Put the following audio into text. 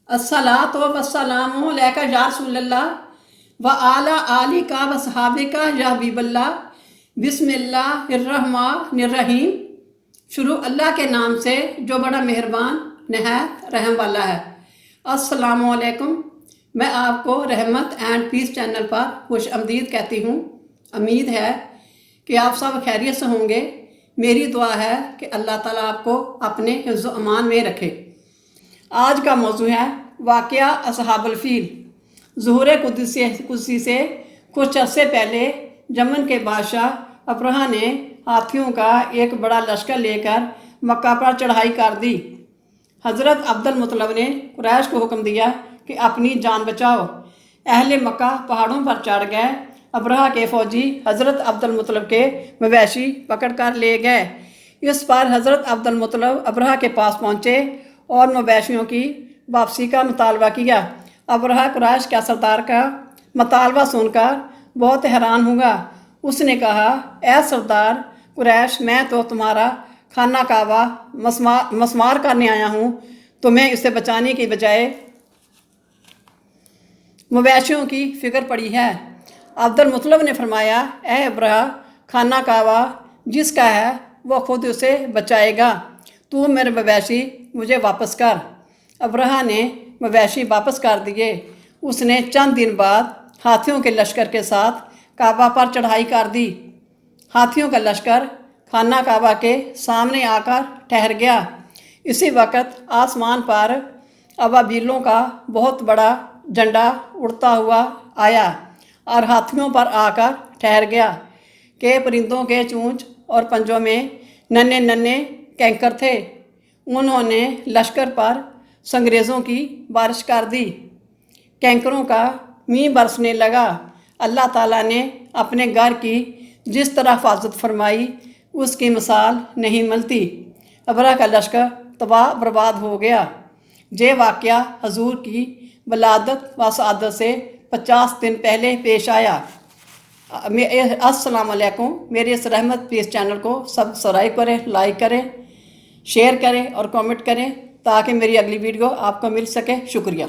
अस्सलातु वस्सलामु अलैका या रसूलल्लाह व आला आलिका व सहाबिका या हबीबल्लाह। बिस्मिल्लाहिर्रहमानिर्रहीम। शुरू अल्लाह के नाम से जो बड़ा मेहरबान नहायत रहम वाला है। अस्सलामु अलैकुम। मैं आपको रहमत एंड पीस चैनल पर खुश आमदीद कहती हूँ। उम्मीद है कि आप सब खैरियत से होंगे। मेरी दुआ है कि अल्लाह ताला आपको अपने हिफ्ज़ अमान में रखे। आज का मौजू है वाक़या असहाबुल फील। ज़ुहूर कुदसी से कुछ अरसे पहले यमन के बादशाह अब्रहा ने हाथियों का एक बड़ा लश्कर लेकर मक्का पर चढ़ाई कर दी। हज़रत अब्दुल मुत्तलिब ने कुरैश को हुक्म दिया कि अपनी जान बचाओ। अहले मक्का पहाड़ों पर चढ़ गए। अब्रहा के फ़ौजी हज़रत अब्दुल मुत्तलिब के मवेशी पकड़ कर ले गए। इस पर हज़रत अब्दुल मुत्तलिब अब्रहा के पास पहुँचे और मवेशियों की वापसी का मुतालबा किया। अब्रहा कुरैश के सरदार का मुतालबा सुनकर बहुत हैरान हुआ। उसने कहा, ऐ सरदार कुरैश, मैं तो तुम्हारा खाना काबा मसमार करने आया हूँ। तुम्हें इसे बचाने की बजाय मवेशियों की फ़िक्र पड़ी है। अब्दुल मुत्तलिब ने फरमाया, ऐ अब्रहा, खाना काबा जिसका है वह खुद उसे बचाएगा। तू मेरे मवेशी मुझे वापस कर। अब्रहा ने मवेशी वापस कर दिए। उसने चंद दिन बाद हाथियों के लश्कर के साथ काबा पर चढ़ाई कर दी। हाथियों का लश्कर खाना काबा के सामने आकर ठहर गया। इसी वक्त आसमान पर अबाबीलों का बहुत बड़ा झंडा उड़ता हुआ आया और हाथियों पर आकर ठहर गया। के परिंदों के चोंच और पंजों में नन्हे नन्हे कैंकर थे। उन्होंने लश्कर पर संगरेज़ों की बारिश कर दी। कैंकरों का मींह बरसने लगा। अल्लाह ताला ने अपने घर की जिस तरह हिफाजत फरमाई उसकी मिसाल नहीं मिलती। अब्रहा का लश्कर तबाह बर्बाद हो गया। ये वाक़या हजूर की वलादत व सआदत से 50 दिन पहले पेश आया। अस्सलाम वालेकुम। मेरे इस रहमत पीस चैनल को सब्सक्राइब करें, लाइक करें, शेयर करें और कमेंट करें ताकि मेरी अगली वीडियो आपको मिल सके। शुक्रिया।